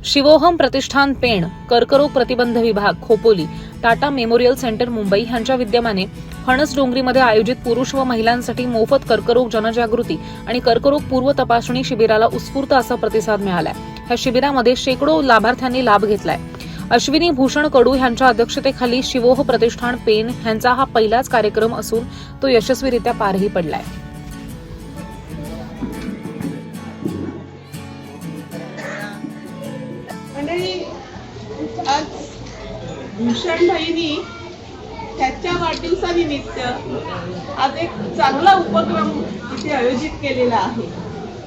शिवोहम प्रतिष्ठान पेण, कर्करोग प्रतिबंध विभाग खोपोली, टाटा मेमोरियल सेंटर मुंबई यांच्या विद्यमाने फणस डोंगरीमध्ये आयोजित पुरुष व महिलांसाठी मोफत कर्करोग जनजागृती आणि कर्करोग पूर्व तपासणी शिबिराला उत्स्फूर्त असा प्रतिसाद मिळालाय। या शिबिरामध्ये शेकडो लाभार्थ्यांनी लाभ घेतलाय। अश्विनी भूषण कडू यांच्या अध्यक्षतेखाली शिवोह प्रतिष्ठान पेण यांचा हा पहिलाच कार्यक्रम असून तो यशस्वीरित्या पारही पडलाय। आज भूषण भाईनी त्याच्या वाढदिवसानिमित्त आज एक चांगला उपक्रम इथे आयोजित केलेला आहे।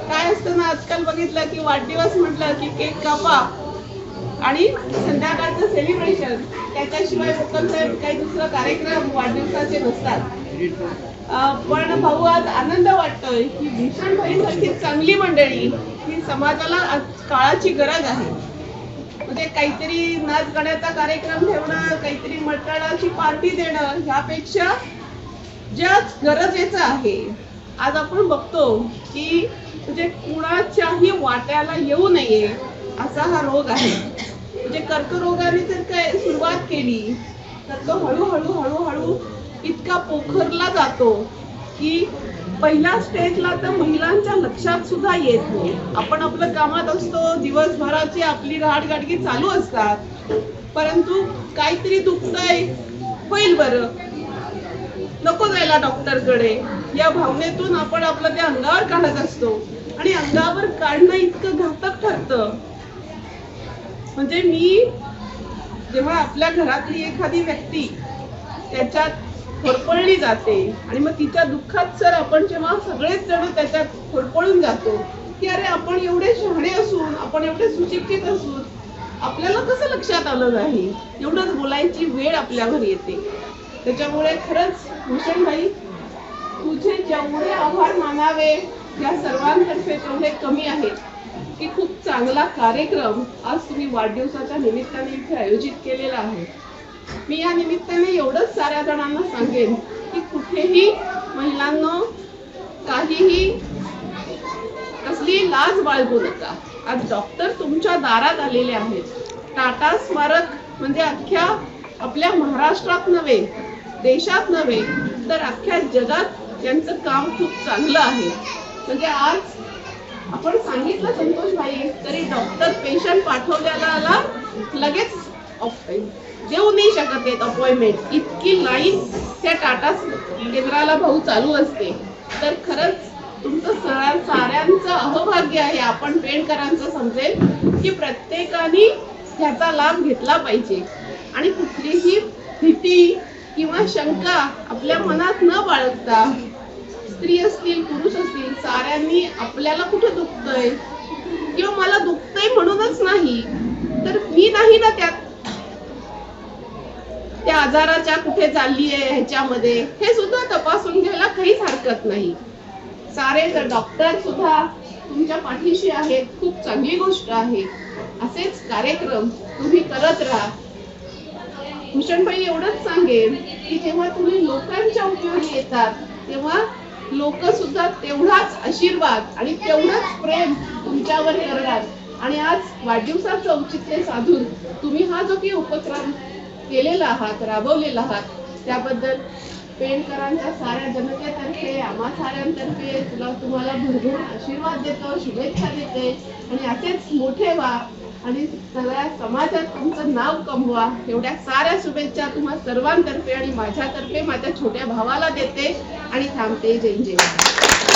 काय असतं ना, आजकाल बघितलं की वाढदिवस म्हटलं की केक कापा आणि संध्याकाळचं सेलिब्रेशन, त्याच्याशिवाय लोकांचे काही दुसरा कार्यक्रम वाढदिवसाचे नसतात। पण भाऊ, आज आनंद वाटतोय की भूषण भाईसारखी चांगली मंडळी ही समाजाला आज काळाची गरज आहे। म्हणजे काहीतरी नाच गाण्याचा कार्यक्रम ठेवणं, काहीतरी मटणाची पार्टी देणं, ह्यापेक्षा ज्याच गरजेचं आहे आज आपण बघतो की म्हणजे कुणाच्याही वाट्याला येऊ नये असा हा रोग आहे। म्हणजे कर्करोगाने जर काय सुरुवात केली तर तो हळूहळू हळूहळू इतका पोखरला जातो की पहिल्या स्टेजला तर महिलांच्या लक्षात सुद्धा येत नाही। आपण आपल्या कामात असतो, दिवसभराची आपली गाडगी चालू असतात, परंतु काहीतरी दुखतंय, होईल बरं, नको जायला डॉक्टरकडे, या भावनेतून आपण आपलं ते अंगावर काढत असतो आणि अंगावर काढणं इतकं घातक ठरतं। म्हणजे मी जेव्हा आपल्या घरातली एखादी व्यक्ती त्याच्यात होरपळली जाते आणि मग तिच्या दुःखात सर आपण जेव्हा सगळेच जण त्याच्यात होरपळून जातो की अरे आपण एवढे शहाणे असून, आपण एवढे सुशिक्षित असून आपल्याला कसं लक्षात आलं नाही, एवढंच बोलायची वेळ आपल्यावर येते। त्याच्यामुळे खरंच भूषण भाई, तुझे जेवढे आभार मानावे या सर्वांतर्फे तेवढे कमी आहेत की खूप चांगला कार्यक्रम आज तुम्ही वाढदिवसाच्या निमित्ताने इथे आयोजित केलेला आहे। मी या निमित्ताने एवढंच साऱ्या जणांना सांगेन की कुठेही महिलांनो काहीही कसली लाज बाळगू नका। आज डॉक्टर तुमच्या दारात आलेले आहेत। टाटा स्मारक म्हणजे अख्ख्या आपल्या महाराष्ट्रात नव्हे, देशात नव्हे, तर अख्ख्या जगात यांचं काम खूप चांगलं आहे। म्हणजे आज आपण सांगितलं संतोष भाई तरी डॉक्टर पेशंट पाठवल्याला लगेच देऊ नाही शकत आहेत अपॉइंटमेंट, इतकी लाईन त्या टाटा केंद्राला भाऊ चालू असते। तर खरंच तुमचं साऱ्यांचं अहोभाग्य आहे। आपण पेणकरांचं समजेल की प्रत्येकाने ह्याचा लाभ घेतला पाहिजे आणि कुठलीही भीती किंवा शंका आपल्या मनात न बाळगता, स्त्री असतील पुरुष असतील, साऱ्यांनी आपल्याला कुठे दुखतंय किंवा मला दुखतंय म्हणूनच नाही तर मी नाही ना त्या आजाराच्या कुठे चालली आहे ह्याच्यामध्ये, हे सुद्धा तपासून घ्यायला काहीच हरकत नाही। सारे जर डॉक्टर सुद्धा तुमच्या पाठीशी आहेत, खूप चांगली गोष्ट आहे। असेच कार्यक्रम तुम्ही करत राहा। भूषण भाई एवढंच सांगेन की जेव्हा तुम्ही लोकांच्या उपयोगी येतात तेव्हा लोक सुद्धा तेवढाच आशीर्वाद आणि तेवढंच प्रेम तुमच्यावर करणार। आणि आज वाढदिवसाचं औचित्य साधून तुम्ही हा जो काही उपक्रम केलेला आहात, राबवलेला आहात, त्याबद्दल पेणकरांच्या साऱ्या जनतेतर्फे, आम्हा साऱ्यांतर्फे तुम्हाला भरभरून आशीर्वाद देतो, शुभेच्छा देते आणि असेच मोठे व्हा आणि सगळ्या समाजात तुमचं नाव कमवा, एवढ्या साऱ्या शुभेच्छा तुम्हा सर्वांतर्फे आणि माझ्यातर्फे माझ्या छोट्या भावाला देते आणि थांबते। जय जय।